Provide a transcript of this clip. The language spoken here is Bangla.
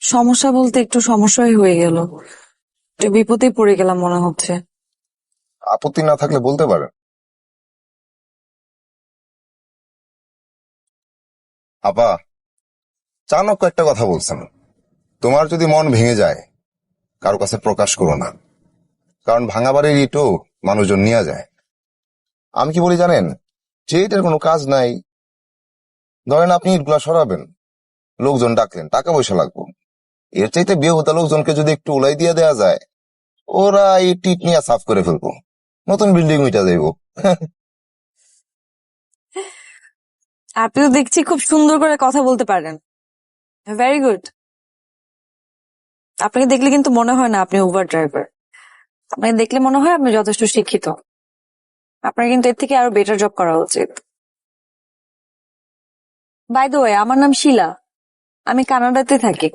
সমস্যা বলতে একটু সমস্যাই হয়ে গেল, একটু বিপদে পড়ে গেলাম মনে হচ্ছে। আপত্তি না থাকলে বলতে পারেন। আপা, চাণক্য একটা কথা বলছেন, তোমার যদি মন ভেঙে যায় কারো কাছে প্রকাশ করো না, কারণ ভাঙা বাড়ির ইটও মানুষজন নিয়ে যায়। আমি কি বলি জানেন, যে এটার কোনো কাজ নাই, ধরেন আপনি ইটগুলা সরাবেন, লোকজন ডাকলেন, টাকা পয়সা লাগবে, এর চাইতে বিয়ে হতা লোকজনকে যদি একটু উলাই দিয়ে দেওয়া যায়, ওরা এই টিট নিয়ে সাফ করে ফেলবো, নতুন বিল্ডিং উইটা যাইব। আপনিও দেখছি খুব সুন্দর করে কথা বলতে পারেন। Very good. আপনাকে দেখলে কিন্তু মনে হয় না আপনি উবার ড্রাইভার। আপনাকে দেখলে মনে হয় আপনি যথেষ্ট শিক্ষিত। আপনার কিন্তু এর থেকে আরো বেটার জব করা উচিত। বাই দ্য ওয়ে, আমার নাম শিলা। আমি কানাডাতে থাকি।